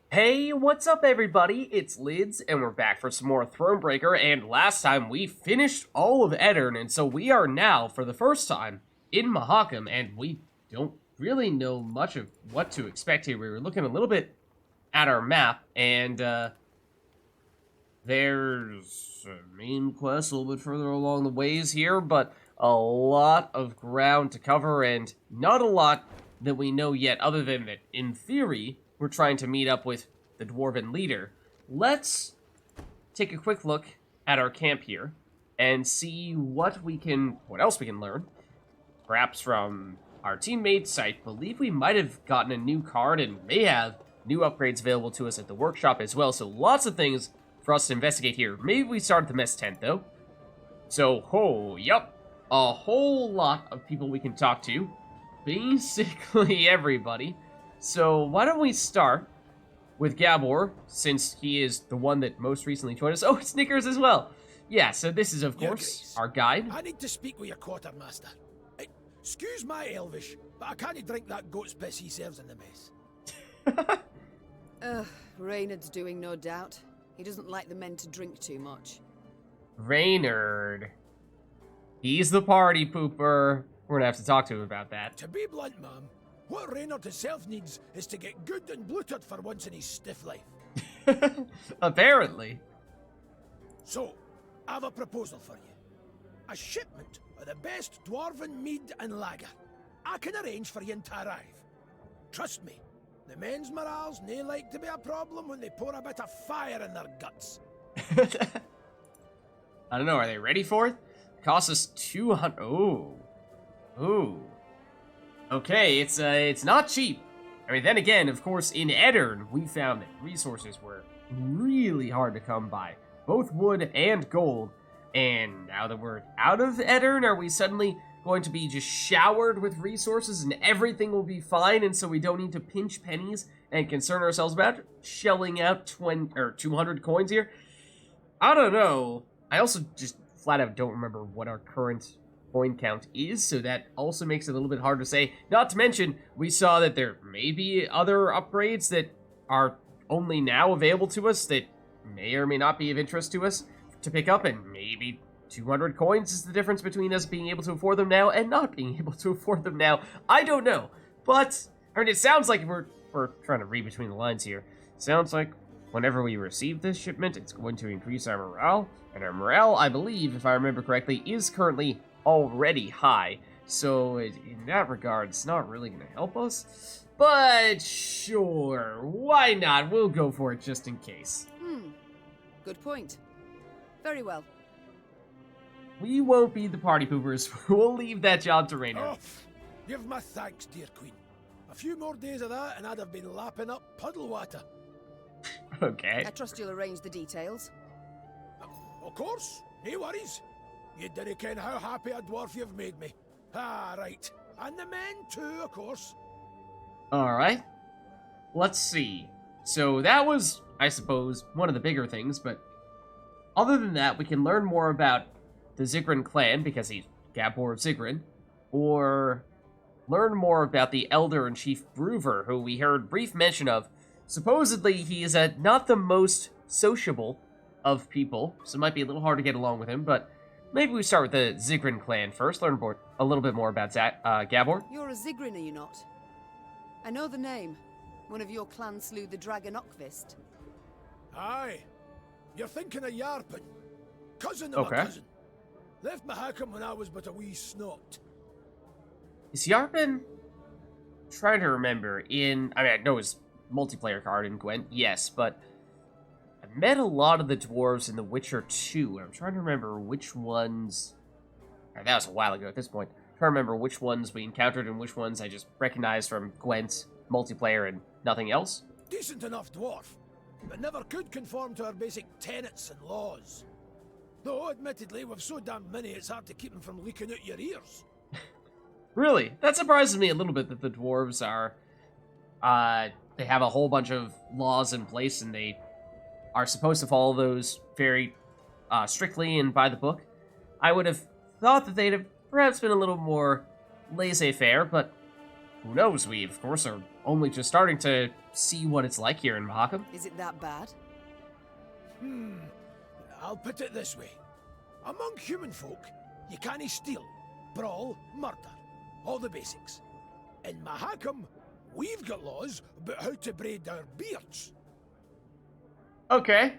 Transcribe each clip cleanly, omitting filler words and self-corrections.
Hey, what's up everybody? It's Lids, and we're back for some more Thronebreaker, and last time we finished all of Edirn, and so we are now, for the first time, in Mahakam, and we don't really know much of what to expect here. We were looking a little bit at our map, and there's a main quest a little bit further along the ways here, but a lot of ground to cover, and not a lot that we know yet, other than that, in theory, we're trying to meet up with the Dwarven leader. Let's take a quick look at our camp here and see what else we can learn. Perhaps from our teammates. I believe we might have gotten a new card and may have new upgrades available to us at the workshop as well. So lots of things for us to investigate here. Maybe we start at the mess tent though. So, yep, a whole lot of people we can talk to. Basically everybody. So why don't we start with Gabor, since he is the one that most recently joined us. Oh, Snickers as well. Yeah, so this is, of course, our guide. I need to speak with your quartermaster. Excuse my Elvish, but I can't drink that goat's piss he serves in the mess. Reynard's doing, no doubt. He doesn't like the men to drink too much. Reynard. He's the party pooper. We're gonna have to talk to him about that. To be blunt, ma'am, what Reynard himself needs is to get good and bloated for once in his stiff life. Apparently. So, I have a proposal for you. A shipment of the best dwarven mead and lager. I can arrange for you to arrive. Trust me, the men's morale's nae like to be a problem when they pour a bit of fire in their guts. I don't know, are they ready for it? Costs us 200. Ooh. Okay, it's not cheap. I mean, then again, of course, in Edirn, we found that resources were really hard to come by. Both wood and gold. And now that we're out of Edirn, are we suddenly going to be just showered with resources and everything will be fine, and so we don't need to pinch pennies and concern ourselves about shelling out 200 coins here? I don't know. I also just flat out don't remember what our current coin count is, so that also makes it a little bit hard to say. Not to mention, we saw that there may be other upgrades that are only now available to us that may or may not be of interest to us to pick up, and maybe 200 coins is the difference between us being able to afford them now and not being able to afford them now. I don't know, but I mean, it sounds like we're trying to read between the lines here. Sounds like whenever we receive this shipment, it's going to increase our morale, and our morale, I believe, if I remember correctly, is currently already high. So in that regard, it's not really going to help us. But sure, why not? We'll go for it just in case. Good point. Very well. We won't be the party poopers. We'll leave that job to Rainer. Oh, give my thanks, dear queen. A few more days of that and I'd have been lapping up puddle water. Okay. I trust you'll arrange the details. Of course, no worries. You didn't ken how happy a dwarf you've made me. Ah, right. And the men too, of course. Alright. Let's see. So that was, I suppose, one of the bigger things, but other than that, we can learn more about the Zigrin clan, because he's Gabor of Zigrin, or learn more about the Elder and Chief Bruver, who we heard brief mention of. Supposedly, he is not the most sociable of people, so it might be a little hard to get along with him, but maybe we start with the Zigrin clan first, learn a little bit more about Gabor. You're a Zigrin, are you not? I know the name. One of your clan slew the dragon Ockvist. Aye. You're thinking of Yarpen. Cousin of a cousin. Left Mahakam when I was but a wee snot. Is Yarpen? Trying to remember. I know his multiplayer card in Gwent, yes, but I met a lot of the dwarves in The Witcher 2. I'm trying to remember which ones. That was a while ago at this point. I'm trying to remember which ones we encountered and which ones I just recognized from Gwent multiplayer and nothing else. Decent enough dwarf, but never could conform to our basic tenets and laws. Though, admittedly, we've so damn many it's hard to keep them from leaking out your ears. Really? That surprises me a little bit that the dwarves are, they have a whole bunch of laws in place and they are supposed to follow those very strictly and by the book. I would have thought that they'd have perhaps been a little more laissez-faire, but who knows? We, of course, are only just starting to see what it's like here in Mahakam. Is it that bad? I'll put it this way. Among human folk, you can't steal, brawl, murder. All the basics. In Mahakam, we've got laws about how to braid our beards. Okay.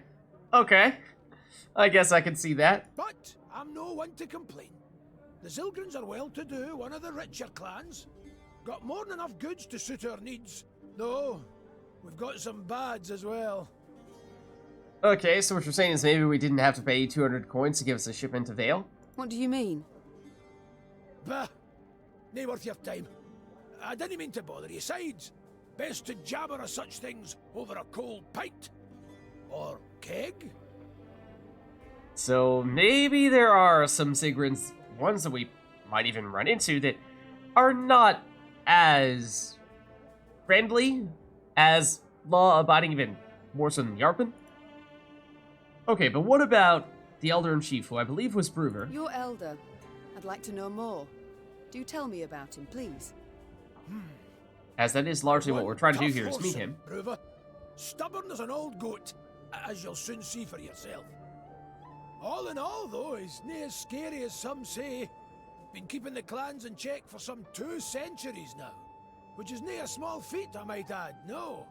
I guess I can see that. But I'm no one to complain. The Zilgrins are well-to-do, one of the richer clans. Got more than enough goods to suit our needs. Though, we've got some bads as well. Okay, so what you're saying is maybe we didn't have to pay 200 coins to give us a shipment to Vale? What do you mean? Bah! Nae worth your time. I didn't mean to bother you. Sides, best to jabber of such things over a cold pint. Or keg? So maybe there are some Sigrins, ones that we might even run into, that are not as friendly, as law-abiding, even more so than Yarpen. Okay, but what about the Elder-in-Chief, who I believe was Bruver? Your elder. I'd like to know more. Do tell me about him, please. As that is largely what we're trying to do Tough here, is meet horse, him. Bruver. Stubborn as an old goat, as you'll soon see for yourself. All in all, though, he's nae as scary as some say. Been keeping the clans in check for some 2 centuries now. Which is nae a small feat, I might add, no.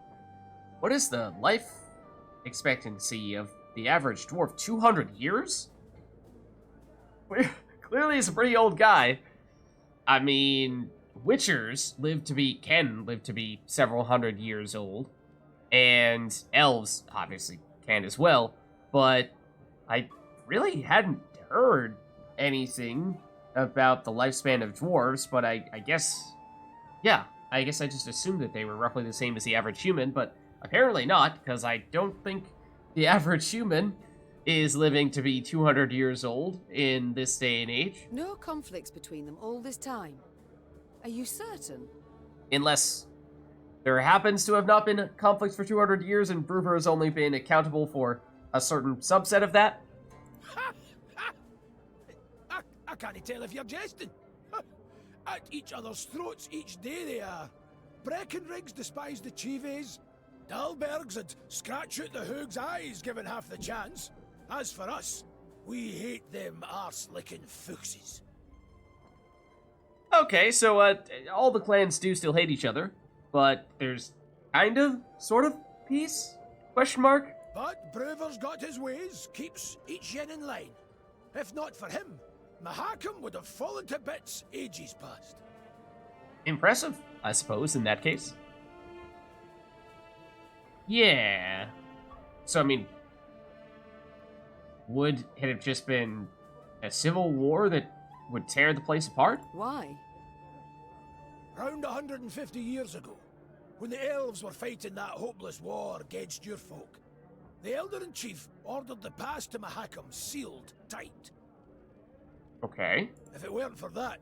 What is the life expectancy of the average dwarf? 200 years? Clearly he's a pretty old guy. I mean, Witchers can live to be several hundred years old. And elves, obviously, can as well. But I really hadn't heard anything about the lifespan of dwarves, but I guess... Yeah, I guess I just assumed that they were roughly the same as the average human, but apparently not, because I don't think the average human is living to be 200 years old in this day and age. No conflicts between them all this time. Are you certain? Unless there happens to have not been conflicts for 200 years and Bruver has only been accountable for a certain subset of that. I can't tell if you're jesting. At each other's throats each day they are. Breckenrigs despise the Chives. Dalbergs would scratch out the Hoog's eyes given half the chance. As for us, we hate them arse-licking fuchses. Okay, so all the clans do still hate each other, but there's kind of, sort of, peace? Question mark? But Bruver's got his ways, keeps each yin in line. If not for him, Mahakam would have fallen to bits ages past. Impressive, I suppose, in that case. Yeah. So, I mean, would it have just been a civil war that would tear the place apart? Why? Round 150 years ago, when the elves were fighting that hopeless war against your folk, the Elder-in-Chief ordered the pass to Mahakam sealed tight. Okay. If it weren't for that,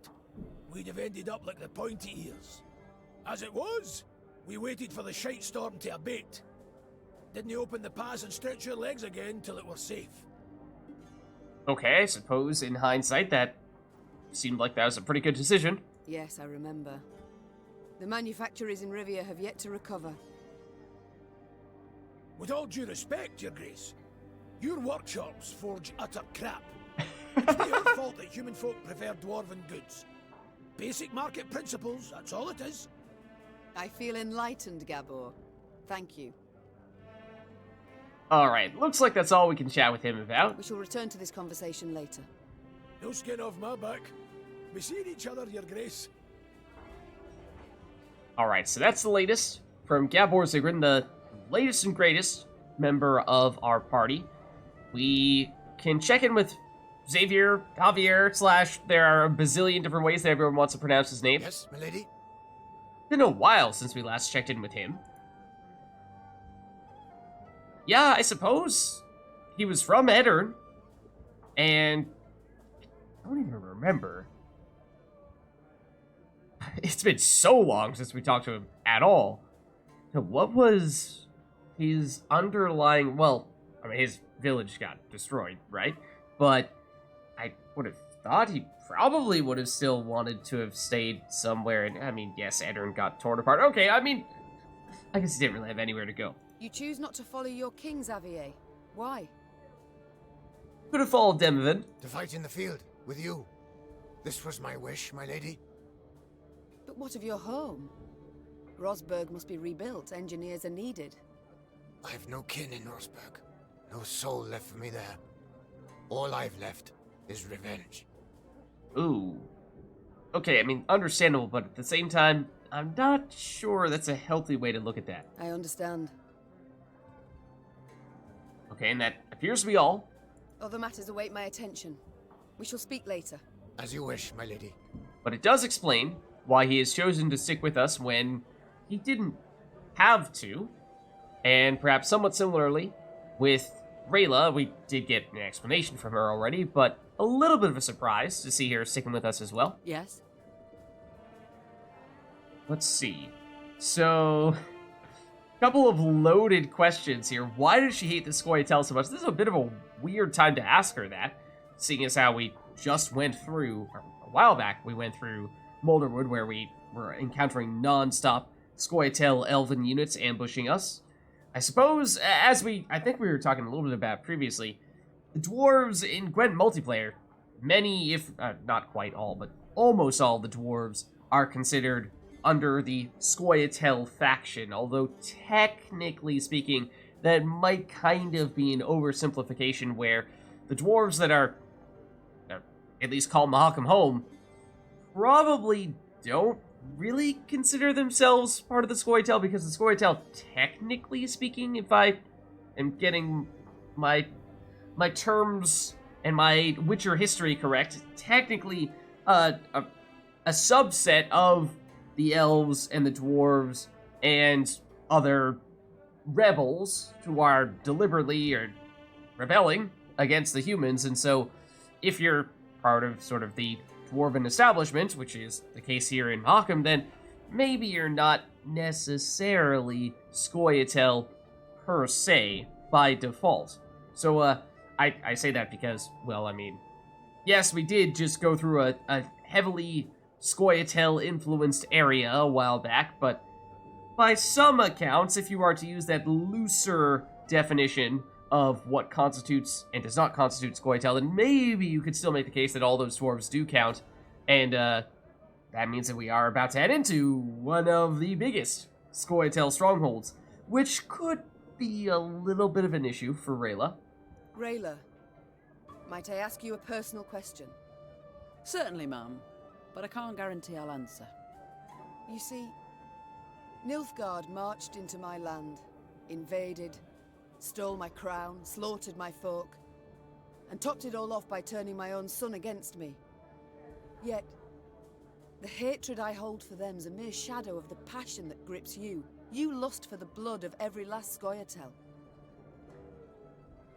we'd have ended up like the pointy ears. As it was, we waited for the shite storm to abate. Didn't open the pass and stretch your legs again till it were safe. Okay, I suppose in hindsight that seemed like that was a pretty good decision. Yes, I remember. The manufacturers in Rivia have yet to recover. With all due respect, Your Grace, your workshops forge utter crap. It's not your fault that human folk prefer dwarven goods. Basic market principles, that's all it is. I feel enlightened, Gabor. Thank you. Alright, looks like that's all we can chat with him about. We shall return to this conversation later. No skin off my back. We seen each other, Your Grace. Alright, so that's the latest from Gabor Zigrin, the latest and greatest member of our party. We can check in with Javier, / there are a bazillion different ways that everyone wants to pronounce his name. Yes, milady? Been a while since we last checked in with him. Yeah, I suppose he was from Eddern, and I don't even remember. It's been so long since we talked to him at all. So what was his underlying... Well, I mean, his village got destroyed, right? But I would have thought he probably would have still wanted to have stayed somewhere. And I mean, yes, Eddern got torn apart. Okay, I mean, I guess he didn't really have anywhere to go. You choose not to follow your king, Xavier. Why? Could have followed Demovid. To fight in the field, with you. This was my wish, my lady. But what of your home? Rosberg must be rebuilt. Engineers are needed. I have no kin in Rosberg. No soul left for me there. All I've left is revenge. Ooh. Okay, I mean, understandable, but at the same time, I'm not sure that's a healthy way to look at that. I understand. Okay, and that appears to be all. Other matters await my attention. We shall speak later. As you wish, my lady. But it does explain why he has chosen to stick with us when he didn't have to. And perhaps somewhat similarly, with Rayla, we did get an explanation from her already, but a little bit of a surprise to see her sticking with us as well. Yes? Let's see. So, a couple of loaded questions here. Why does she hate the Scoia'tael so much? This is a bit of a weird time to ask her that, seeing as how we just went through, or a while back, we went through Moulderwood, where we were encountering non-stop Scoia'tael elven units ambushing us. I suppose, as I think we were talking a little bit about previously, the dwarves in Gwent multiplayer, many, if not quite all, but almost all the dwarves are considered under the Scoia'tael faction, although technically speaking, that might kind of be an oversimplification where the dwarves that are, at least call Mahakam home, probably don't really consider themselves part of the Scoia'tael, because the Scoia'tael, technically speaking, if I am getting my terms and my Witcher history correct, technically a subset of the elves and the dwarves and other rebels who are deliberately or rebelling against the humans. And so if you're part of sort of the dwarven establishment, which is the case here in Mahakam, then maybe you're not necessarily Scoia'tael per se by default. So I say that because, well, I mean, yes, we did just go through a heavily Scoia'tael influenced area a while back, but by some accounts, if you are to use that looser definition of what constitutes and does not constitute Scoia'tael, then maybe you could still make the case that all those dwarves do count, and that means that we are about to head into one of the biggest Scoia'tael strongholds, which could be a little bit of an issue for Rayla. Rayla, might I ask you a personal question? Certainly, ma'am, but I can't guarantee I'll answer. You see, Nilfgaard marched into my land, invaded, stole my crown, slaughtered my folk, and topped it all off by turning my own son against me. Yet, the hatred I hold for them's a mere shadow of the passion that grips you. You lust for the blood of every last Scoia'tael.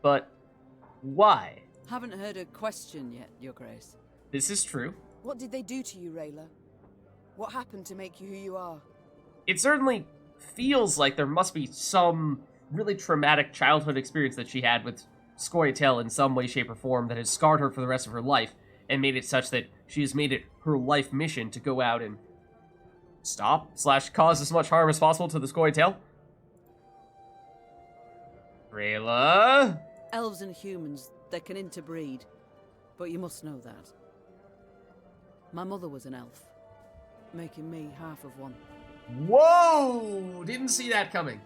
But why? Haven't heard a question yet, Your Grace. This is true. What did they do to you, Rayla? What happened to make you who you are? It certainly feels like there must be some really traumatic childhood experience that she had with Scoia'tael in some way, shape, or form that has scarred her for the rest of her life and made it such that she has made it her life mission to go out and stop/cause as much harm as possible to the Scoia'tael. Rayla? Elves and humans, they can interbreed, but you must know that. My mother was an elf, making me half of one. Whoa! Didn't see that coming.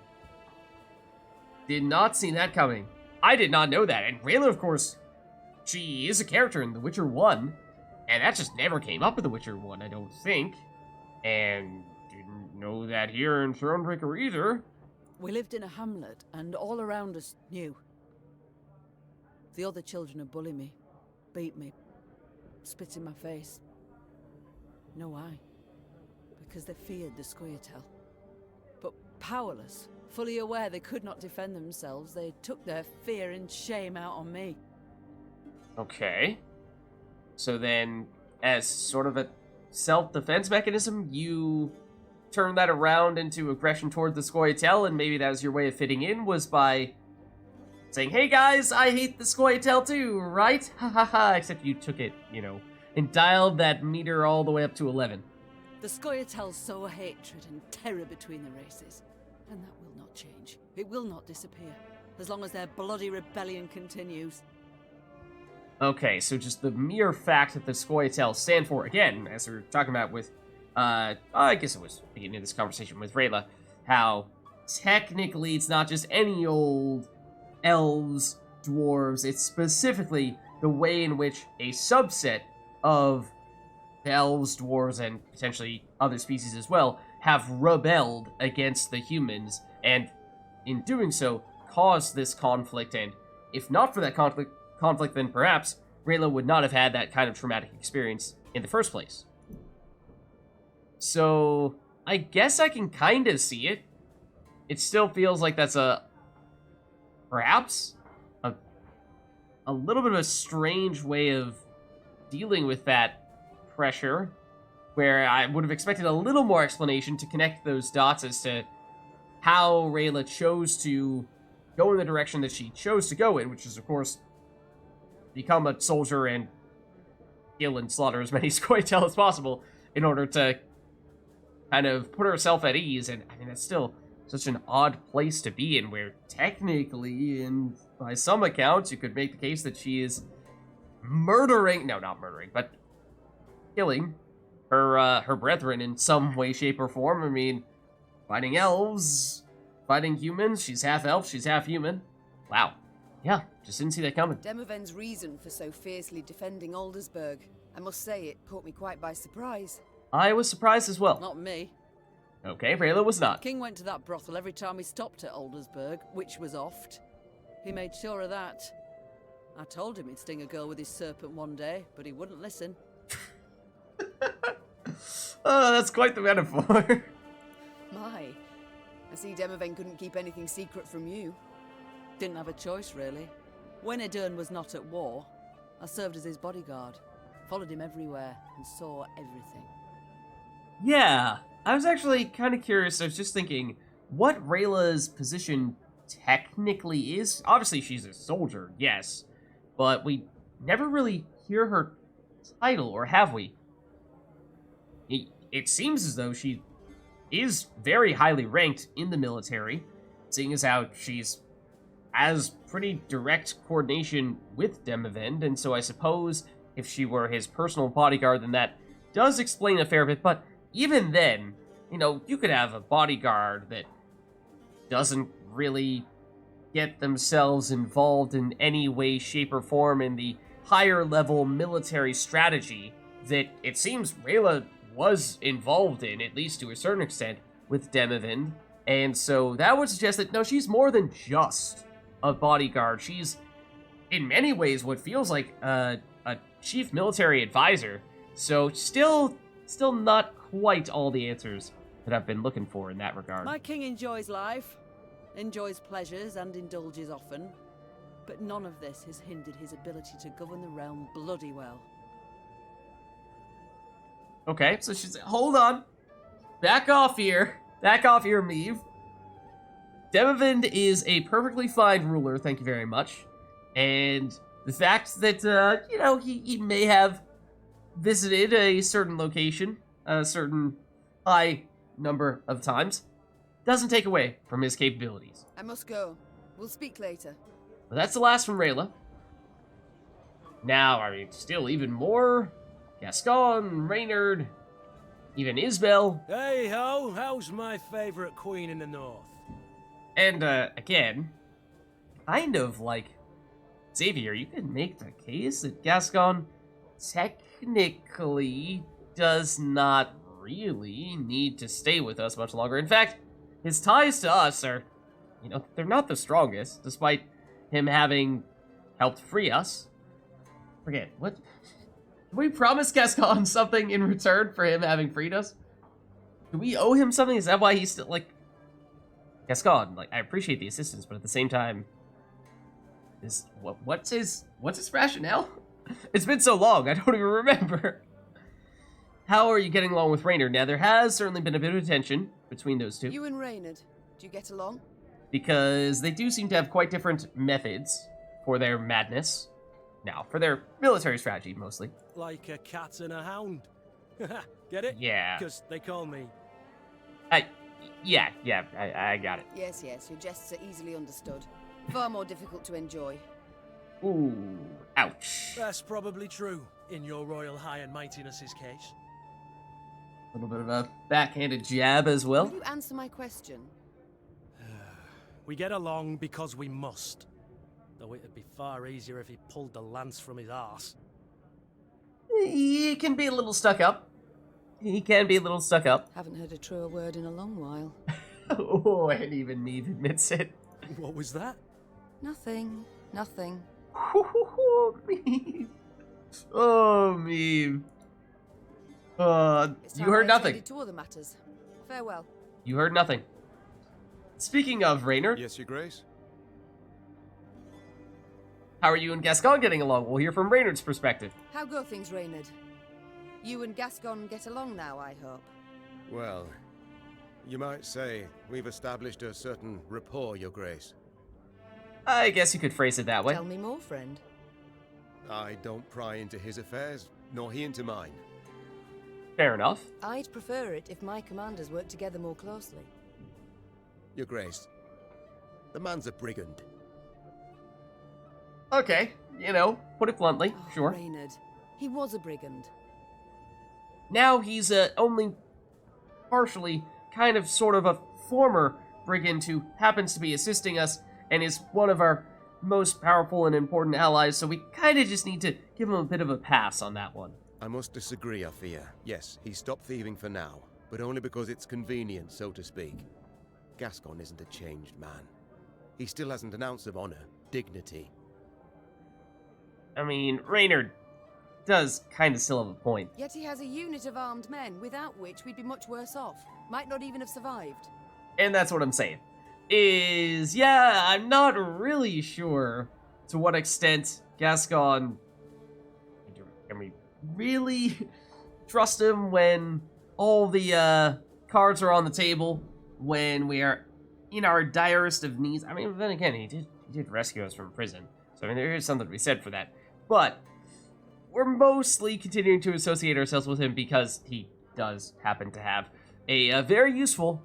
Did not see that coming. I did not know that. And Rayla, of course, she is a character in The Witcher 1, and that just never came up in The Witcher 1, I don't think. And didn't know that here in Thronebreaker either. We lived in a hamlet, and all around us knew. The other children would bully me, beat me, spit in my face. No why. Because they feared the Scoia'tael. But powerless, fully aware they could not defend themselves, they took their fear and shame out on me. Okay. So then, as sort of a self-defense mechanism, you turn that around into aggression toward the Scoia'tael, and maybe that was your way of fitting in, was by saying, hey guys, I hate the Scoia'tael too, right? Ha ha ha, except you took it, and dialed that meter all the way up to 11. The Scoia'tael sow hatred and terror between the races, And that will not change. It will not disappear, as long as their bloody rebellion continues. Okay, so just the mere fact that the Scoia'tael stand for, again, as we were talking about with, I guess it was beginning of this conversation with Rayla, how technically it's not just any old elves, dwarves, it's specifically the way in which a subset of the elves, dwarves, and potentially other species as well have rebelled against the humans, and in doing so, caused this conflict, and if not for that conflict, then perhaps Rayla would not have had that kind of traumatic experience in the first place. So, I guess I can kind of see it. It still feels like that's perhaps a little bit of a strange way of dealing with that pressure, where I would have expected a little more explanation to connect those dots as to how Rayla chose to go in the direction that she chose to go in, which is, of course, become a soldier and kill and slaughter as many Scoia'tael as possible in order to kind of put herself at ease. And I mean, that's still such an odd place to be in, where technically, and by some accounts, you could make the case that she is murdering, no, not murdering, but killing her brethren in some way, shape, or form. I mean, fighting elves, fighting humans. She's half elf, she's half human. Wow. Yeah, just didn't see that coming. Demoven's reason for so fiercely defending Aldersburg, I must say it caught me quite by surprise. I was surprised as well. Not me. Okay, Rayla was not. King went to that brothel every time he stopped at Aldersburg, which was oft. He made sure of that. I told him he'd sting a girl with his serpent one day, but he wouldn't listen. Oh, that's quite the metaphor. My, I see Demoven couldn't keep anything secret from you. Didn't have a choice, really. When Edern was not at war, I served as his bodyguard, followed him everywhere, and saw everything. Yeah, I was actually kind of curious. I was just thinking what Rayla's position technically is. Obviously, she's a soldier, yes, but we never really hear her title, or have we? It seems as though she is very highly ranked in the military, seeing as how she's has pretty direct coordination with Demoven, and so I suppose if she were his personal bodyguard, then that does explain a fair bit, but even then, you know, you could have a bodyguard that doesn't really get themselves involved in any way, shape, or form in the higher level military strategy that it seems Rayla was involved in, at least to a certain extent, with Demoven. And so that would suggest that, no, she's more than just a bodyguard. She's, in many ways, what feels like a chief military advisor. So still not quite all the answers that I've been looking for in that regard. My king enjoys life, enjoys pleasures, and indulges often. But none of this has hindered his ability to govern the realm bloody well. Okay, so she's... Hold on. Back off here. Back off here, Meve. Demoven is a perfectly fine ruler, thank you very much. And the fact that, you know, he may have visited a certain location, a certain high number of times, doesn't take away from his capabilities. I must go. We'll speak later. But that's the last from Rayla. Now, I mean, still even more. Gascon, Reynard, even Isbel. Hey ho, how's my favorite queen in the north? And, again, kind of like Xavier, you could make the case that Gascon technically does not really need to stay with us much longer. In fact, his ties to us are, you know, they're not the strongest, despite him having helped free us. Forget, what? Did we promise Gascon something in return for him having freed us? Do we owe him something? Is that why he's still, like... Gascon, like, I appreciate the assistance, but at the same time... What's his rationale? It's been so long, I don't even remember. How are you getting along with Reynard? Now, there has certainly been a bit of tension between those two. You and Reynard, do you get along? Because they do seem to have quite different methods for their madness. Now, for their military strategy, mostly. Like a cat and a hound. Get it? Yeah. Because they call me... Yeah, I got it. Yes, your jests are easily understood. Far more difficult to enjoy. Ooh, ouch. That's probably true, in your royal high and mightiness's case. A little bit of a backhanded jab as well. Will you answer my question? We get along because we must. Though it'd be far easier if he pulled the lance from his arse. He can be a little stuck up. Haven't heard a truer word in a long while. Oh, and even Meve admits it. What was that? Nothing. Meve. Oh, Meve. It's You time heard I nothing. attended to other matters. Farewell. You heard nothing. Speaking of Raynor, Yes, Your Grace? how are you and Gascon getting along? We'll hear from Reynard's perspective. How go things, Reynard? You and Gascon get along now, I hope. Well, you might say we've established a certain rapport, Your Grace. I guess you could phrase it that way. Tell me more, friend. I don't pry into his affairs, nor he into mine. Fair enough. I'd prefer it if my commanders worked together more closely. Your Grace, the man's a brigand. Okay, put it bluntly, Oh, sure. Reynard. He was a brigand. Now he's only partially, sort of a former brigand who happens to be assisting us and is one of our most powerful and important allies, so we just need to give him a bit of a pass on that one. I must disagree, I fear. Yes, he stopped thieving for now, but only because it's convenient, so to speak. Gascon isn't a changed man. He still hasn't an ounce of honor, dignity. I mean, Reynard does still have a point. Yet he has a unit of armed men, without which we'd be much worse off. Might not even have survived. And that's what I'm saying. I'm not really sure to what extent Gascon... Can we really trust him when all the cards are on the table, when we are in our direst of needs? I mean, then again, he did rescue us from prison. So, I mean, there is something to be said for that. But we're mostly continuing to associate ourselves with him because he does happen to have a very useful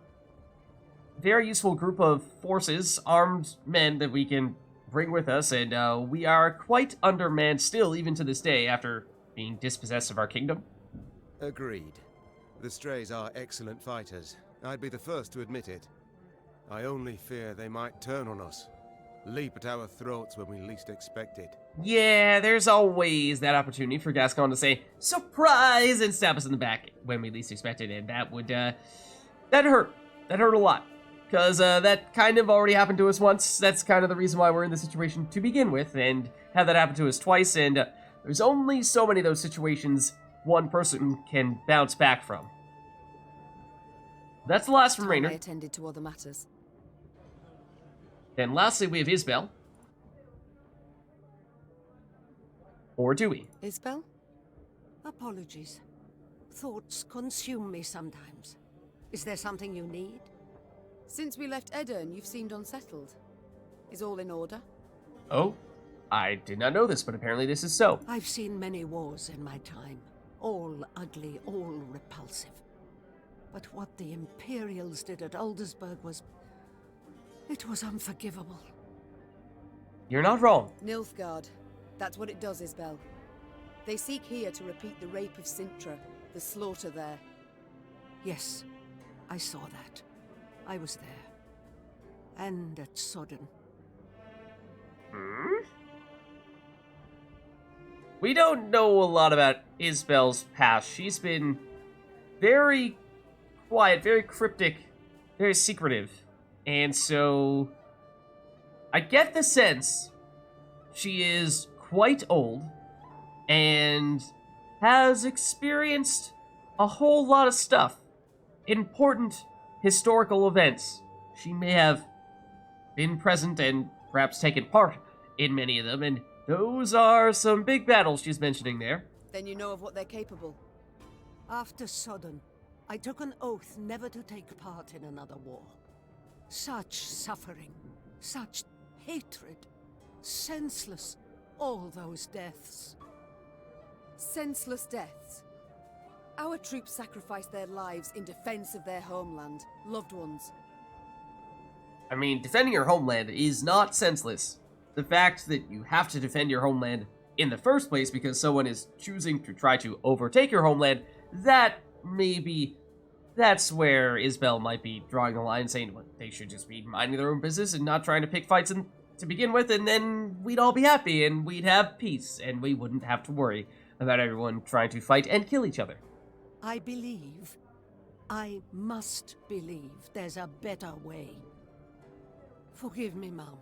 group of forces, armed men that we can bring with us, and we are quite undermanned still, even to this day, after being dispossessed of our kingdom. Agreed. The Strays are excellent fighters. I'd be the first to admit it. I only fear they might turn on us. Leap at our throats when we least expect it. Yeah, there's always that opportunity for Gascon to say, surprise, and stab us in the back when we least expect it, and that would, that hurt. That hurt a lot. Because that already happened to us once. That's the reason why we're in this situation to begin with, and had that happen to us twice, and there's only so many of those situations one person can bounce back from. That's the last from I Raynor. attended to other matters. Then lastly, we have Isbel. Or do we? Isbel? Apologies. Thoughts consume me sometimes. Is there something you need? Since we left Edirn, you've seemed unsettled. Is all in order? Oh, I did not know this, but apparently this is so. I've seen many wars in my time. All ugly, all repulsive. But what the Imperials did at Aldersburg was... it was unforgivable. You're not wrong. Nilfgaard. That's what it does, Isbel. They seek here to repeat the rape of Sintra, the slaughter there. Yes, I saw that. I was there. And at Sodden. We don't know a lot about Isbel's past. She's been very quiet, very cryptic, very secretive. And so I get the sense she is quite old and has experienced a whole lot of stuff. Important historical events. She may have been present and perhaps taken part in many of them, and those are some big battles she's mentioning there. Then you know of what they're capable. After Sodden, I took an oath never to take part in another war. Such suffering, such hatred, senseless, all those deaths. Senseless deaths. Our troops sacrificed their lives in defense of their homeland, loved ones. I mean, defending your homeland is not senseless. The fact that you have to defend your homeland in the first place because someone is choosing to try to overtake your homeland, that's where Isbell might be drawing the line, saying well, they should just be minding their own business and not trying to pick fights to begin with, and then we'd all be happy and we'd have peace and we wouldn't have to worry about everyone trying to fight and kill each other. I must believe there's a better way. Forgive me, Mom.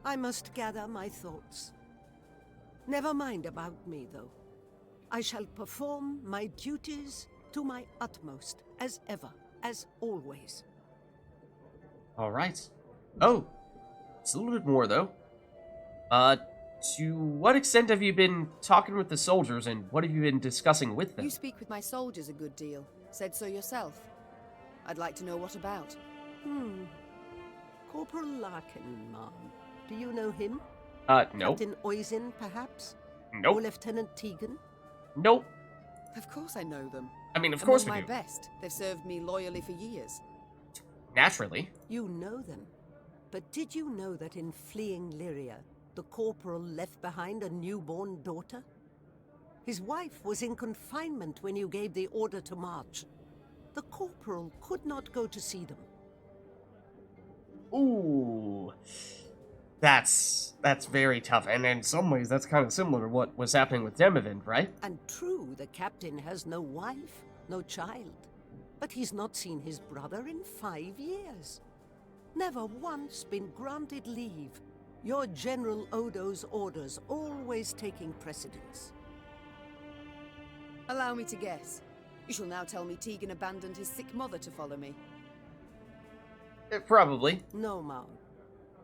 I must gather my thoughts. Never mind about me, though. I shall perform my duties to my utmost, as ever, as always. All right. Oh, it's a little bit more, though. To what extent have you been talking with the soldiers, and what have you been discussing with them? You speak with my soldiers a good deal. Said so yourself. I'd like to know what about. Corporal Larkin, Mom. Do you know him? No. Captain Oisin, perhaps? Nope. Or Lieutenant Tegan? Nope. Of course I know them. I mean, of course we my do. best. They've served me loyally for years. Naturally. You know them. But did you know that in fleeing Lyria, the corporal left behind a newborn daughter? His wife was in confinement when you gave the order to march. The corporal could not go to see them. Ooh. That's very tough, and in some ways that's kind of similar to what was happening with Demavend, right? And true, the captain has no wife, no child. But he's not seen his brother in 5 years. Never once been granted leave. Your General Odo's orders always taking precedence. Allow me to guess. You shall now tell me Tegan abandoned his sick mother to follow me. Probably. No, Mom.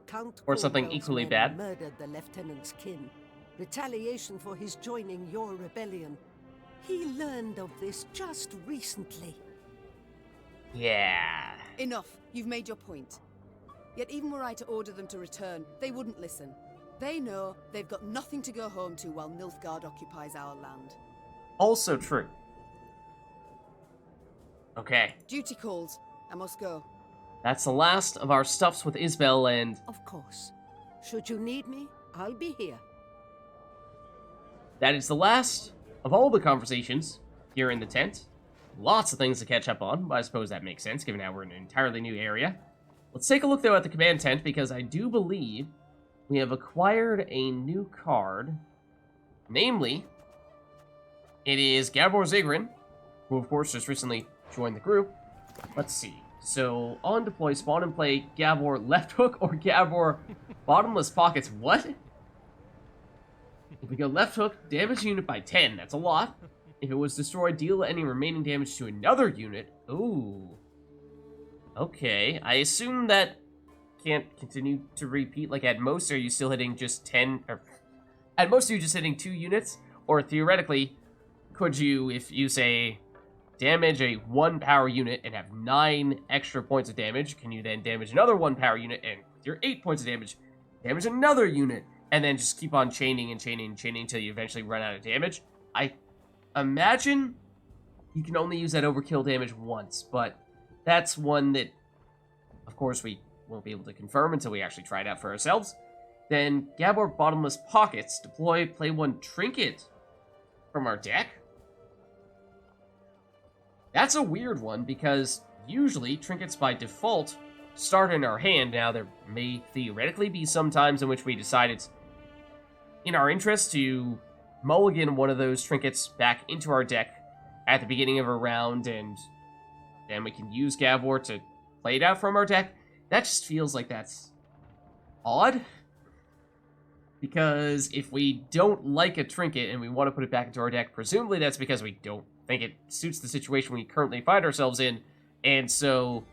Count Or something Cornwell's equally men bad. murdered the lieutenant's kin. Retaliation for his joining your rebellion. He learned of this just recently. Yeah. Enough. You've made your point. Yet even were I to order them to return, they wouldn't listen. They know they've got nothing to go home to while Nilfgaard occupies our land. Also true. Okay. Duty calls. I must go. That's the last of our stuffs with Isbell, and Of course. Should you need me, I'll be here. that is the last of all the conversations here in the tent. Lots of things to catch up on, but I suppose that makes sense given how we're in an entirely new area. Let's take a look, though, at the command tent, because I do believe we have acquired a new card. Namely, it is Gabor Zigrin, who, of course, just recently joined the group. Let's see. So, on deploy, spawn and play Gabor Left Hook or Gabor Bottomless Pockets. What? If we go Left Hook, damage unit by 10. That's a lot. If it was destroyed, deal any remaining damage to another unit. Ooh. Okay, I assume that can't continue to repeat. Like, at most, are you still hitting just 10? Or at most, are you just hitting 2 units? Or theoretically, could you, if you say damage a 1 power unit and have 9 extra points of damage, can you then damage another 1 power unit and with your 8 points of damage another unit, and then just keep on chaining and chaining and chaining until you eventually run out of damage? I imagine you can only use that overkill damage once, but that's one that, of course, we won't be able to confirm until we actually try it out for ourselves. Then Gabor Bottomless Pockets. Deploy, play 1 trinket from our deck. That's a weird one, because usually trinkets by default start in our hand. Now, there may theoretically be some times in which we decide it's in our interest to mulligan one of those trinkets back into our deck at the beginning of a round, and then we can use Gabor to play it out from our deck. That just feels like that's odd. Because if we don't like a trinket and we want to put it back into our deck, presumably that's because we don't think it suits the situation we currently find ourselves in. And so,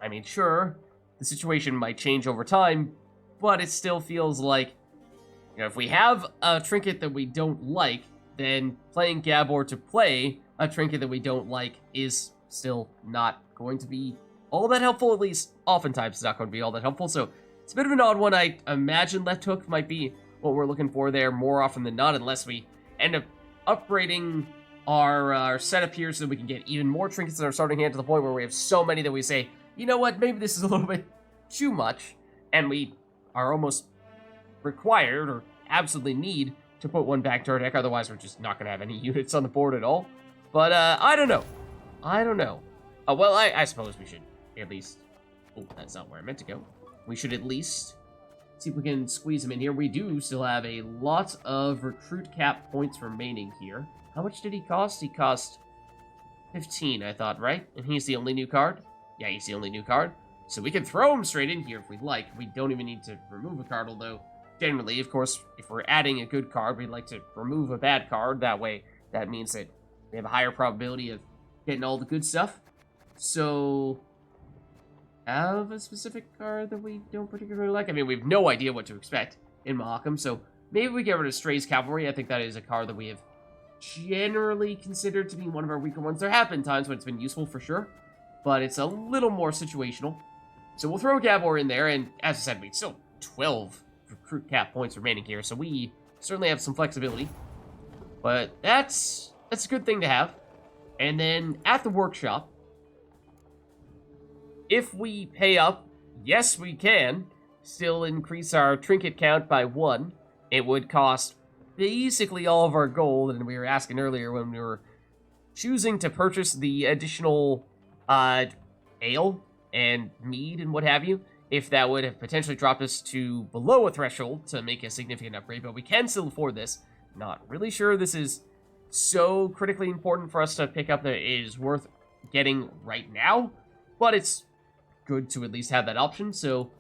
I mean, sure, the situation might change over time, but it still feels like, you know, if we have a trinket that we don't like, then playing Gabor to play a trinket that we don't like is still not going to be all that helpful. At least, oftentimes, it's not going to be all that helpful. So, it's a bit of an odd one. I imagine Left Hook might be what we're looking for there more often than not, unless we end up upgrading our setup here so that we can get even more trinkets in our starting hand to the point where we have so many that we say, you know what, maybe this is a little bit too much, and we are almost required or absolutely need to put one back to our deck, otherwise we're just not going to have any units on the board at all. But I don't know. Well, I suppose we should at least... Oh, that's not where I meant to go. We should at least see if we can squeeze them in here. We do still have a lot of recruit cap points remaining here. How much did he cost? He cost 15, I thought, right? And he's the only new card? Yeah, he's the only new card. So we can throw him straight in here if we'd like. We don't even need to remove a card, although generally, of course, if we're adding a good card, we'd like to remove a bad card. That way, that means that we have a higher probability of getting all the good stuff. So, have a specific card that we don't particularly like? I mean, we have no idea what to expect in Mahakam, so maybe we get rid of Stray's Cavalry. I think that is a card that we have generally considered to be one of our weaker ones. There have been times when it's been useful for sure, but it's a little more situational. So we'll throw a Cavalry in there, and as I said, we still 12 recruit cap points remaining here, so we certainly have some flexibility. But that's a good thing to have. And then at the workshop, if we pay up, yes we can still increase our trinket count by 1. It would cost basically all of our gold, and we were asking earlier when we were choosing to purchase the additional ale and mead and what have you, if that would have potentially dropped us to below a threshold to make a significant upgrade, but we can still afford this. Not really sure this is so critically important for us to pick up that it is worth getting right now, but it's good to at least have that option, so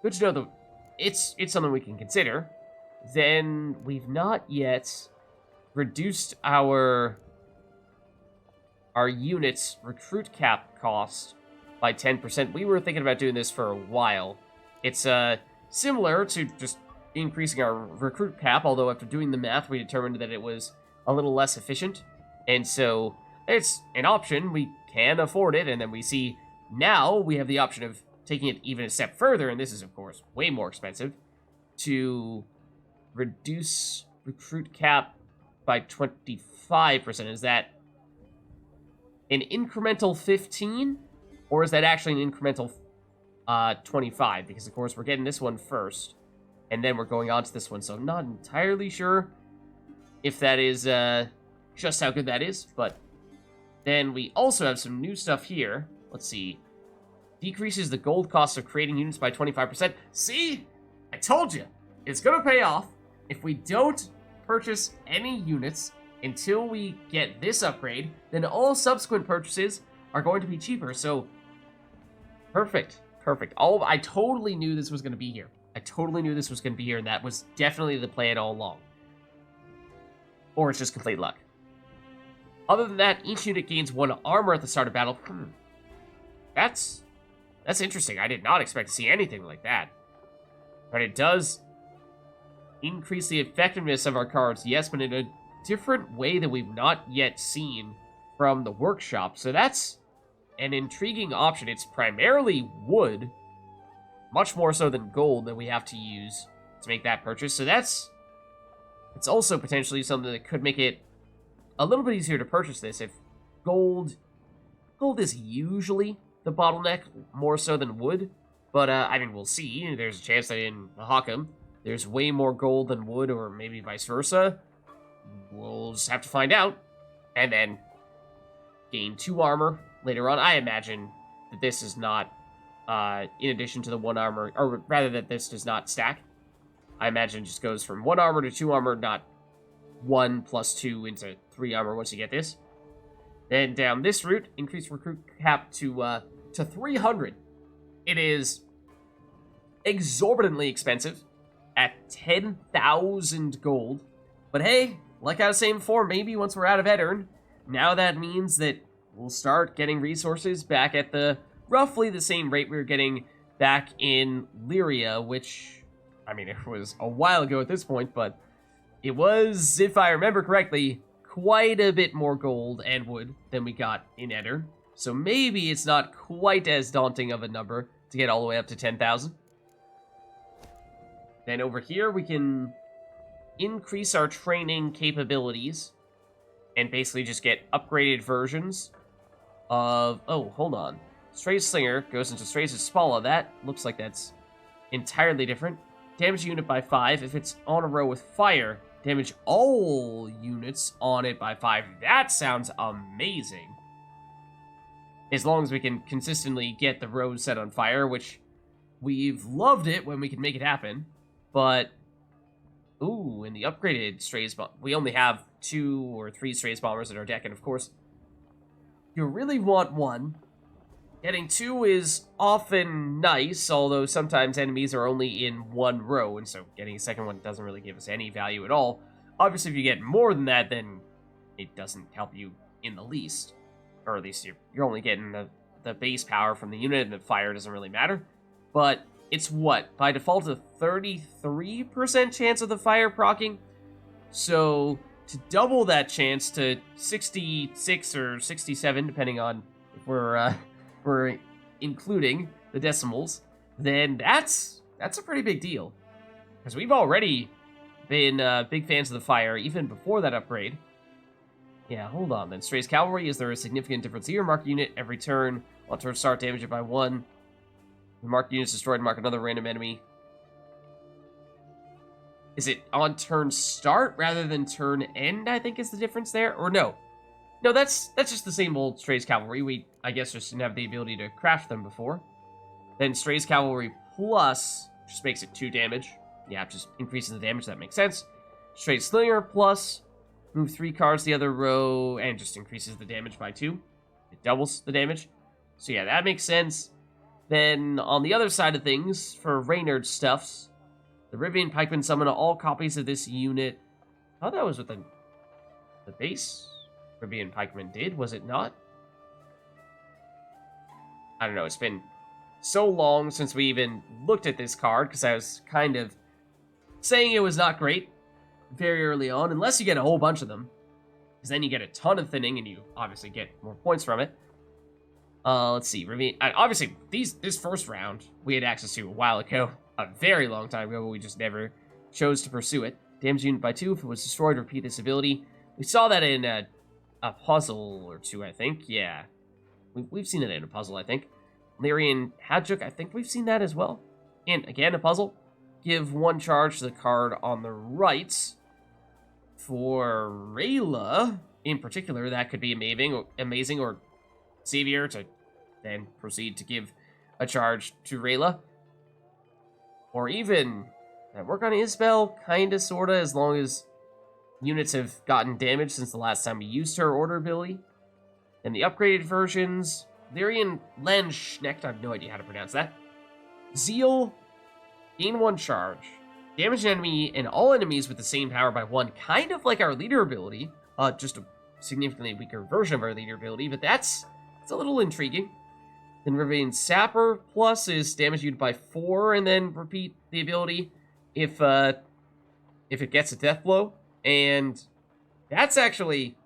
good to know that it's something we can consider. Then we've not yet reduced our units recruit cap cost by 10%. We were thinking about doing this for a while. It's similar to just increasing our recruit cap, although after doing the math, we determined that it was a little less efficient. And so it's an option. We can afford it, and then we see now we have the option of taking it even a step further, and this is, of course, way more expensive, to reduce recruit cap by 25%. Is that an incremental 15? Or is that actually an incremental 25? Because, of course, we're getting this one first, and then we're going on to this one. So I'm not entirely sure if that is just how good that is. But then we also have some new stuff here. Let's see. Decreases the gold cost of creating units by 25%. See? I told you. It's going to pay off. If we don't purchase any units until we get this upgrade, then all subsequent purchases are going to be cheaper. So, perfect. I totally knew this was going to be here. And that was definitely the plan all along. Or it's just complete luck. Other than that, each unit gains 1 armor at the start of battle. That's interesting. I did not expect to see anything like that. But it does increase the effectiveness of our cards, yes, but in a different way that we've not yet seen from the workshop. So that's an intriguing option. It's primarily wood, much more so than gold that we have to use to make that purchase. So it's also potentially something that could make it a little bit easier to purchase this. If gold is usually the bottleneck more so than wood, but I mean, we'll see. There's a chance that in Mahakam there's way more gold than wood, or maybe vice versa. We'll just have to find out. And then gain 2 armor later on. I imagine that this is not in addition to the 1 armor, or rather that this does not stack. I imagine it just goes from 1 armor to 2 armor, not 1 plus 2 into 3 armor once you get this. Then down this route, increase recruit cap to 300. It is exorbitantly expensive at 10,000 gold. But hey, like I was saying before, maybe once we're out of Edirn, now that means that we'll start getting resources back at the roughly the same rate we were getting back in Lyria, which, I mean, it was a while ago at this point, but it was, if I remember correctly, quite a bit more gold and wood than we got in Edirn. So maybe it's not quite as daunting of a number to get all the way up to 10,000. Then over here, we can increase our training capabilities and basically just get upgraded versions of... Oh, hold on. Stray's Slinger goes into Stray's Spala. That looks like that's entirely different. Damage unit by 5. If it's on a row with fire, damage all units on it by 5. That sounds amazing. As long as we can consistently get the rows set on fire, which we've loved it when we can make it happen. But, ooh, in the upgraded Strays Bomb, we only have 2 or 3 Strays Bombers in our deck, and of course, you really want 1. Getting 2 is often nice, although sometimes enemies are only in 1 row, and so getting a second one doesn't really give us any value at all. Obviously, if you get more than that, then it doesn't help you in the least. Or at least you're only getting the base power from the unit, and the fire doesn't really matter. But it's what? By default, a 33% chance of the fire proccing. So to double that chance to 66 or 67, depending on if we're including the decimals, then that's a pretty big deal. Because we've already been big fans of the fire even before that upgrade. Yeah, hold on then. Stray's Cavalry, is there a significant difference here? Mark unit every turn. On turn start, damage it by 1. The marked unit is destroyed, mark another random enemy. Is it on turn start rather than turn end, I think is the difference there? Or no. No, that's just the same old Stray's Cavalry. We, I guess, just didn't have the ability to craft them before. Then Stray's Cavalry plus just makes it 2 damage. Yeah, just increases the damage, that makes sense. Stray's Slinger plus... Move 3 cards the other row, and just increases the damage by 2. It doubles the damage. So yeah, that makes sense. Then, on the other side of things, for Reynard stuffs, the Rivian Pikeman summon all copies of this unit. I thought that was what the base Rivian Pikeman did, was it not? I don't know, it's been so long since we even looked at this card, because I was kind of saying it was not great very early on, unless you get a whole bunch of them, because then you get a ton of thinning, and you obviously get more points from it. Let's see, obviously, this first round, we had access to a while ago, a very long time ago, but we just never chose to pursue it. Damage unit by 2, if it was destroyed, repeat this ability. We saw that in a puzzle or 2, I think, yeah. We've seen it in a puzzle, I think. Lyria and Rivia, I think we've seen that as well. And, again, a puzzle. Give 1 charge to the card on the right. For Rayla, in particular, that could be amazing, or Xavier to then proceed to give a charge to Rayla. Or even work on Isabel, kinda, sorta, as long as units have gotten damaged since the last time we used her order ability. And the upgraded versions, Lyrian Lenschnecht, I have no idea how to pronounce that. Zeal, gain 1 charge. Damage an enemy and all enemies with the same power by 1, kind of like our leader ability. Just a significantly weaker version of our leader ability, but it's a little intriguing. Then Rivian Sapper plus is damage unit by 4, and then repeat the ability if it gets a death blow. And that's actually,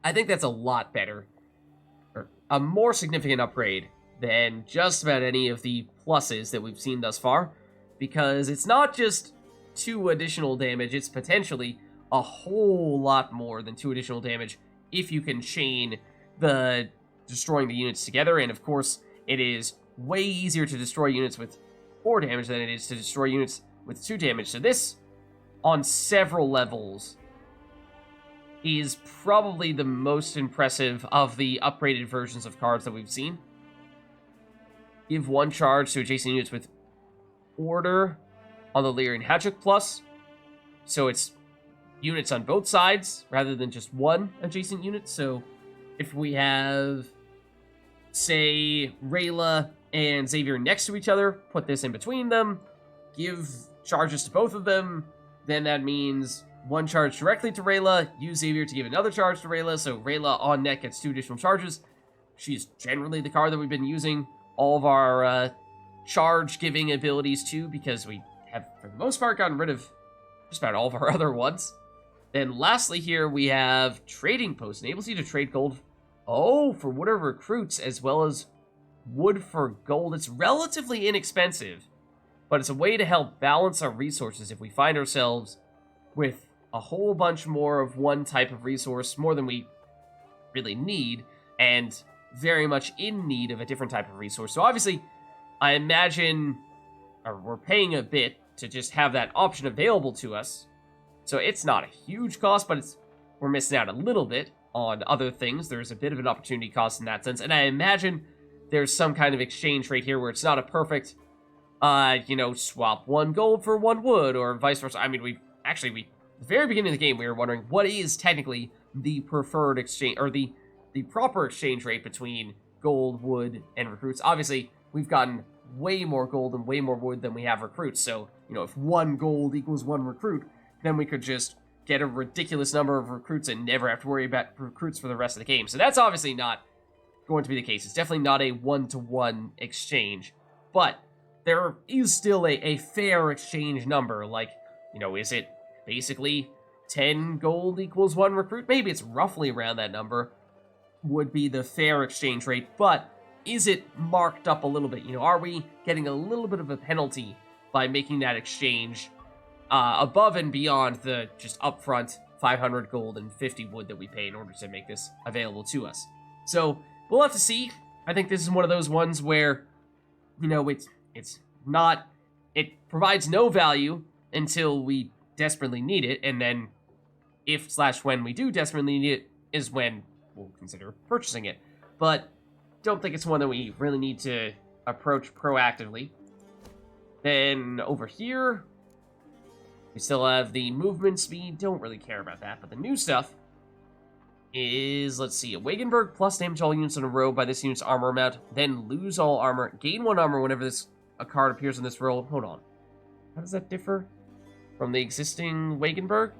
I think that's a lot better, or a more significant upgrade than just about any of the pluses that we've seen thus far, because it's not just 2 additional damage, it's potentially a whole lot more than 2 additional damage if you can chain the destroying the units together. And of course, it is way easier to destroy units with 4 damage than it is to destroy units with 2 damage. So this, on several levels, is probably the most impressive of the upgraded versions of cards that we've seen. Give 1 charge to adjacent units with order on the Lyria and Rivia plus. So it's units on both sides rather than just 1 adjacent unit. So if we have, say, Rayla and Xavier next to each other, put this in between them, give charges to both of them, then that means 1 charge directly to Rayla, use Xavier to give another charge to Rayla, so Rayla on net gets 2 additional charges. She's generally the card that we've been using all of our charge-giving abilities to, because we have, for the most part, gotten rid of just about all of our other ones. Then lastly here, we have Trading Post. Enables you to trade gold, for wood of recruits, as well as wood for gold. It's relatively inexpensive, but it's a way to help balance our resources if we find ourselves with a whole bunch more of one type of resource, more than we really need, and very much in need of a different type of resource. So obviously, I imagine we're paying a bit to just have that option available to us. So it's not a huge cost, but we're missing out a little bit on other things. There's a bit of an opportunity cost in that sense. And I imagine there's some kind of exchange rate here where it's not a perfect, swap 1 gold for 1 wood or vice versa. I mean, at the very beginning of the game, we were wondering what is technically the preferred exchange, or the proper exchange rate between gold, wood, and recruits. Obviously, we've gotten way more gold and way more wood than we have recruits. So, if 1 gold equals 1 recruit, then we could just get a ridiculous number of recruits and never have to worry about recruits for the rest of the game. So that's obviously not going to be the case. It's definitely not a 1-to-1 exchange. But there is still a fair exchange number. Like, is it basically 10 gold equals 1 recruit? Maybe it's roughly around that number would be the fair exchange rate, but is it marked up a little bit? Are we getting a little bit of a penalty by making that exchange above and beyond the just upfront 500 gold and 50 wood that we pay in order to make this available to us? So we'll have to see. I think this is one of those ones where, it's not, it provides no value until we desperately need it, and then if/when we do desperately need it is when we'll consider purchasing it. But don't think it's one that we really need to approach proactively. Then over here, we still have the movement speed. Don't really care about that. But the new stuff is, let's see, a Wagenberg plus damage all units in a row by this unit's armor amount. Then lose all armor. Gain 1 armor whenever a card appears in this roll. Hold on. How does that differ from the existing Wagenberg?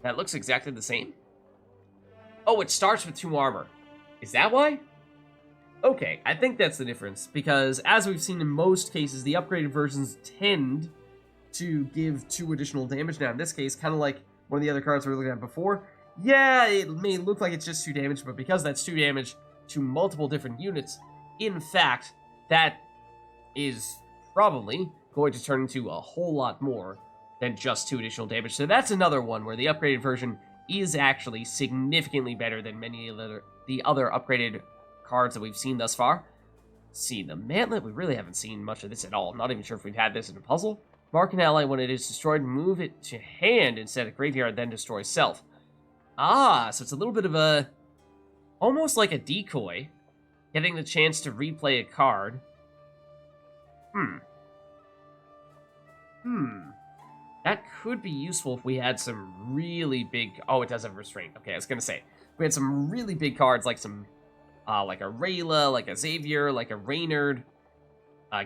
That looks exactly the same. Oh, it starts with 2 armor. Is that why? Okay, I think that's the difference, because as we've seen in most cases, the upgraded versions tend to give 2 additional damage. Now, in this case, kind of like one of the other cards we were looking at before, yeah, it may look like it's just 2 damage, but because that's 2 damage to multiple different units, in fact, that is probably going to turn into a whole lot more than just 2 additional damage. So that's another one where the upgraded version is actually significantly better than many of the other upgraded cards that we've seen thus far. See, the Mantlet, we really haven't seen much of this at all. I'm not even sure if we've had this in a puzzle. Mark an ally when it is destroyed, move it to hand instead of graveyard, then destroy self. Ah, so it's a little bit of a, almost like a decoy, getting the chance to replay a card. That could be useful if we had some really big... Oh, it does have restraint. Okay, I was going to say. We had some really big cards, like some... like a Rayla, like a Xavier, like a Reynard,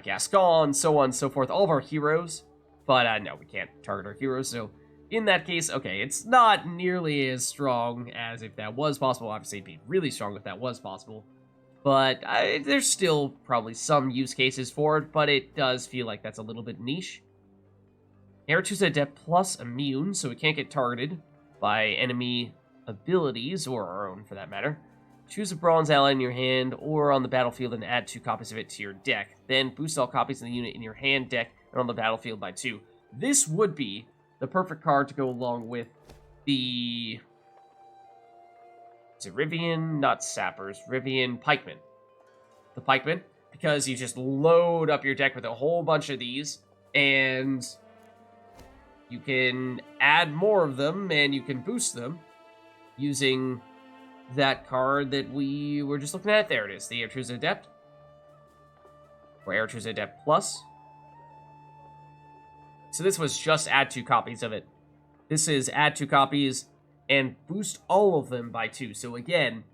Gascon, so on and so forth. All of our heroes. But, no, we can't target our heroes. So, in that case, okay, it's not nearly as strong as if that was possible. Obviously, it'd be really strong if that was possible. But there's still probably some use cases for it, but it does feel like that's a little bit niche. Airtu's Adept plus immune, so it can't get targeted by enemy abilities, or our own for that matter. Choose a bronze ally in your hand or on the battlefield and add 2 copies of it to your deck. Then boost all copies of the unit in your hand, deck, and on the battlefield by 2. This would be the perfect card to go along with the... Is it Rivian? Not Sappers. Rivian Pikemen. The Pikemen, because you just load up your deck with a whole bunch of these, and you can add more of them, and you can boost them using that card that we were just looking at. There it is, the Airtu's Adept. Or Airtu's Adept Plus. So this was just add 2 copies of it. This is add 2 copies and boost all of them by 2. So again,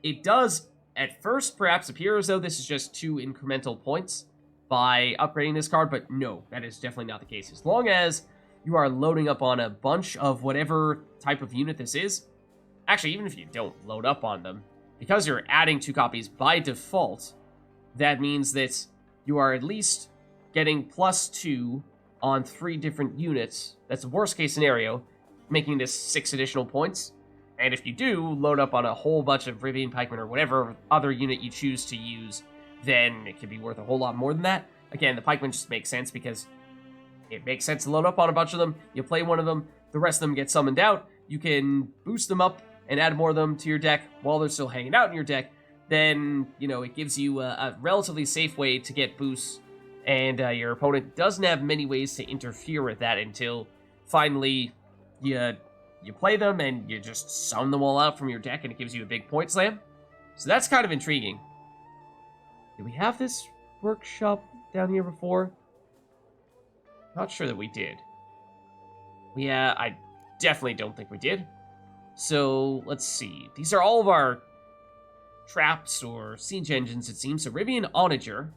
it does at first perhaps appear as though this is just 2 incremental points by upgrading this card, but no, that is definitely not the case. As long as you are loading up on a bunch of whatever type of unit this is, actually, even if you don't load up on them, because you're adding 2 copies by default, that means that you are at least getting +2 on 3 different units. That's the worst case scenario, making this 6 additional points. And if you do, load up on a whole bunch of Rivian pikemen or whatever other unit you choose to use, then it could be worth a whole lot more than that. Again, the pikemen just make sense because it makes sense to load up on a bunch of them. You play one of them, the rest of them get summoned out. You can boost them up and add more of them to your deck while they're still hanging out in your deck. Then, you know, it gives you a relatively safe way to get boosts, and your opponent doesn't have many ways to interfere with that until finally you play them and you just summon them all out from your deck, and it gives you a big point slam. So that's kind of intriguing. Did we have this workshop down here before? Not sure that we did. Yeah, I definitely don't think we did. So, let's see. These are all of our traps or siege engines, it seems. So, Rivian Onager.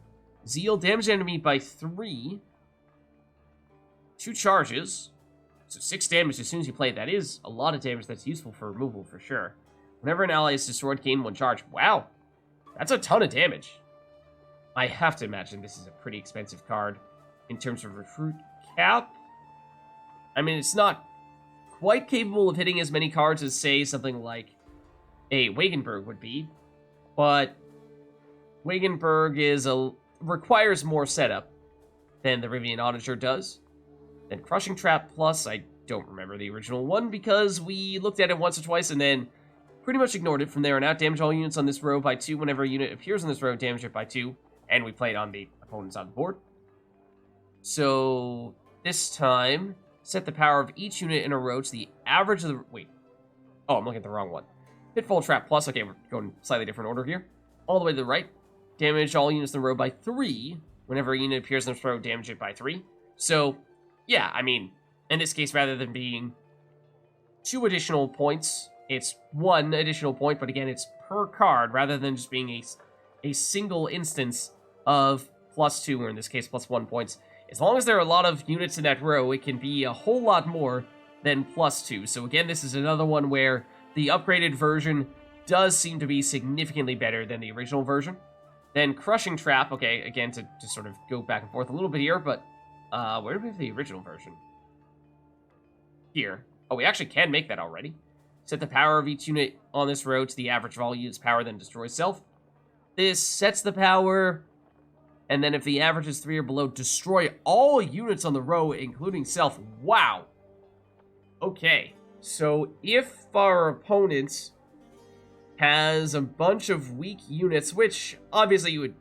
Zeal, damage enemy by 3. 2 charges. So 6 damage as soon as you play it. That is a lot of damage that's useful for removal, for sure. Whenever an ally is destroyed, gain 1 charge. Wow. That's a ton of damage. I have to imagine this is a pretty expensive card in terms of recruit cap. I mean, it's not quite capable of hitting as many cards as, say, something like a Wagenburg would be, but Wagenburg requires more setup than the Rivian Onager does. Then Crushing Trap Plus, I don't remember the original one because we looked at it once or twice and then pretty much ignored it from there on out. Damage all units on this row by 2 whenever a unit appears on this row, damage it by 2, and we played on the opponent's on the board. So this time, set the power of each unit in a row to the average of the... Wait. Oh, I'm looking at the wrong one. Pitfall Trap Plus. Okay, we're going slightly different order here. All the way to the right. Damage all units in the row by 3. Whenever a unit appears in this row, damage it by 3. So, yeah, I mean, in this case, rather than being 2 additional points, it's 1 additional point, but again, it's per card, rather than just being a single instance of +2, or in this case, +1 points. As long as there are a lot of units in that row, it can be a whole lot more than +2. So again, this is another one where the upgraded version does seem to be significantly better than the original version. Then Crushing Trap, okay, again, to sort of go back and forth a little bit here, but where do we have the original version? Here. Oh, we actually can make that already. Set the power of each unit on this row to the average of all units' power, then destroy self. This sets the power, and then if the average is 3 or below, destroy all units on the row, including self. Wow! Okay, so if our opponent has a bunch of weak units, which obviously you would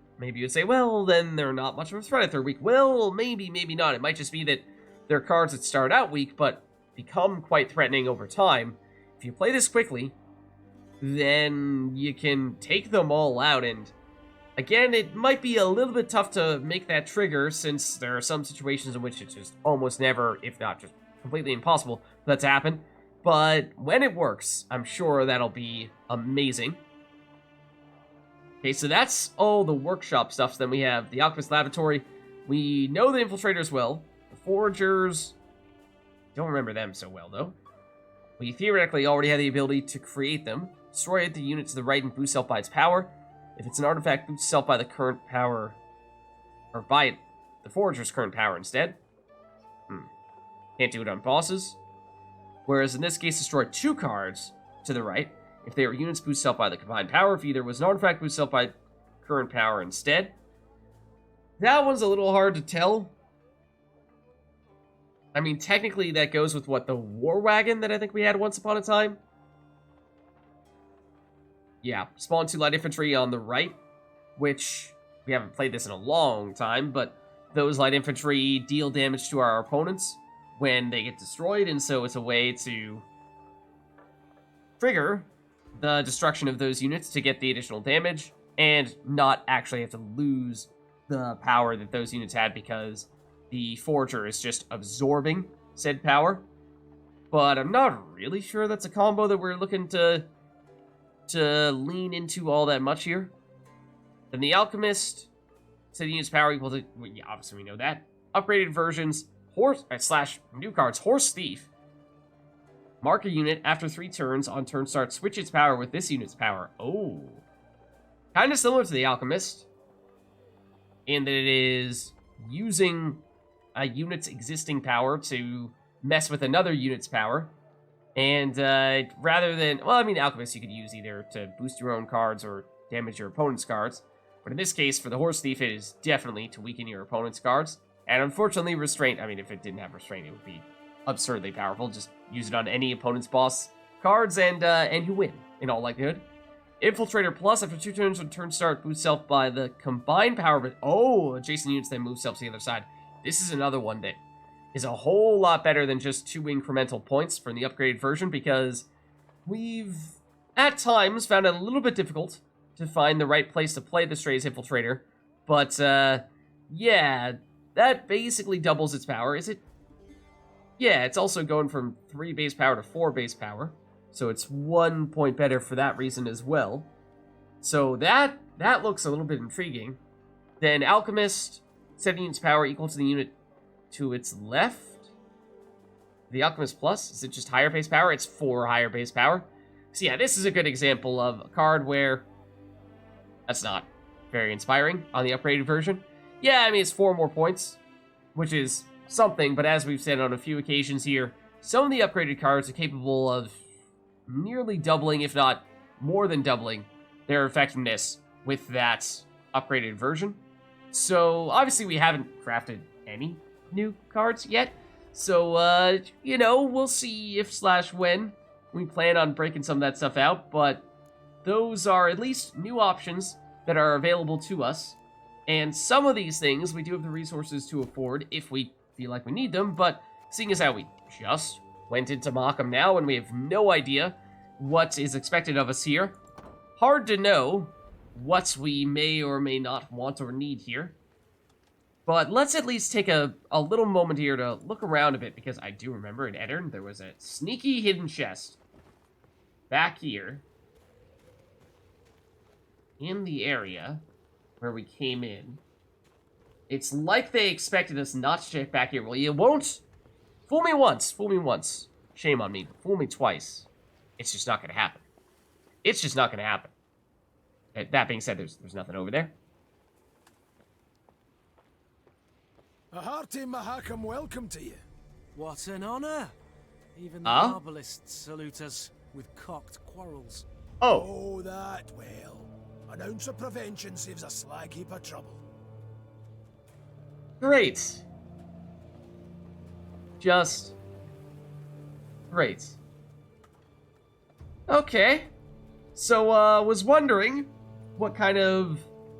say, well, then they're not much of a threat if they're weak. Well, maybe not. It might just be that they're cards that start out weak, but become quite threatening over time. If you play this quickly, then you can take them all out, and again, it might be a little bit tough to make that trigger, since there are some situations in which it's just almost never, if not just completely impossible, for that to happen. But when it works, I'm sure that'll be amazing. Okay, so that's all the workshop stuff. Then we have the Alchemist Laboratory. We know the Infiltrators well. The Foragers, don't remember them so well, though. We theoretically already have the ability to create them. Destroy the unit to the right and boost self by its power. If it's an artifact, boost self by the current power, or by the Forager's current power instead. Can't do it on bosses. Whereas in this case, destroy 2 cards to the right. If they were units, boost self by the combined power. If either was an artifact, boost self by current power instead. That one's a little hard to tell. I mean, technically that goes with what, the War Wagon that I think we had once upon a time? Yeah, spawn 2 light infantry on the right, which we haven't played this in a long time, but those light infantry deal damage to our opponents when they get destroyed, and so it's a way to trigger the destruction of those units to get the additional damage, and not actually have to lose the power that those units had because the Forager is just absorbing said power. But I'm not really sure that's a combo that we're looking to lean into all that much here. Then the Alchemist, set the unit's power equal to, well, yeah, obviously we know that. Upgraded versions, new cards, Horse Thief. Mark a unit after 3 turns. On turn start, switch its power with this unit's power. Oh. Kind of similar to the Alchemist, in that it is using a unit's existing power to mess with another unit's power. And rather than, well, I mean, Alchemist you could use either to boost your own cards or damage your opponent's cards. But in this case, for the Horse Thief, it is definitely to weaken your opponent's cards. And unfortunately, Restraint, I mean, if it didn't have Restraint, it would be absurdly powerful. Just use it on any opponent's boss cards and you win, in all likelihood. Infiltrator Plus, after 2 turns on turn start, boosts self by the combined power, but adjacent units then move self to the other side. This is another one that is a whole lot better than just 2 incremental points from the upgraded version, because we've, at times, found it a little bit difficult to find the right place to play the Stray's Infiltrator. But, yeah, that basically doubles its power. Is it? Yeah, it's also going from 3 base power to 4 base power. So it's 1 point better for that reason as well. So that looks a little bit intriguing. Then Alchemist, 7 units power equal to the unit to its left. The Alchemist Plus, is it just higher base power? It's 4 higher base power. So yeah, this is a good example of a card where that's not very inspiring on the upgraded version. Yeah, I mean, it's 4 more points, which is something, but as we've said on a few occasions here, some of the upgraded cards are capable of nearly doubling, if not more than doubling, their effectiveness with that upgraded version. So, obviously we haven't crafted any new cards yet, so, you know, we'll see if/when we plan on breaking some of that stuff out, but those are at least new options that are available to us, and some of these things we do have the resources to afford if we feel like we need them, but seeing as how we just went into Mahakam now and we have no idea what is expected of us here, hard to know what we may or may not want or need here. But let's at least take a little moment here to look around a bit, because I do remember in Eddern there was a sneaky hidden chest back here in the area where we came in. It's like they expected us not to check back here. Well, you won't fool me once. Shame on me, but fool me twice. It's just not gonna happen. It's just not gonna happen. That being said, there's nothing over there. A hearty Mahakam welcome to you. What an honor! Even the Huh? arbalists salute us with cocked quarrels. Oh, that well. An ounce of prevention saves a slag heap of trouble. Great. Just great. Okay. So, was wondering what kind of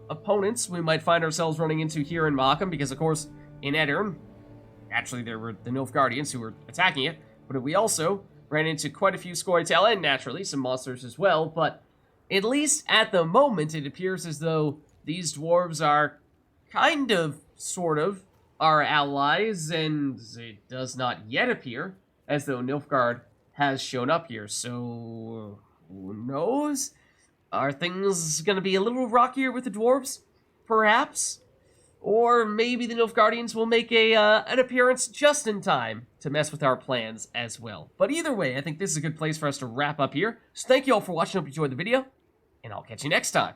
opponents we might find ourselves running into here in Mahakam, because, of course, in Eddern, naturally there were the Nilfgaardians who were attacking it, but we also ran into quite a few Scoia'tael and, naturally, some monsters as well, but at least at the moment, it appears as though these dwarves are kind of, sort of, our allies, and it does not yet appear as though Nilfgaard has shown up here, so who knows? Are things going to be a little rockier with the dwarves? Perhaps? Or maybe the Nilfgaardians will make an appearance just in time to mess with our plans as well. But either way, I think this is a good place for us to wrap up here. So thank you all for watching. I hope you enjoyed the video, and I'll catch you next time.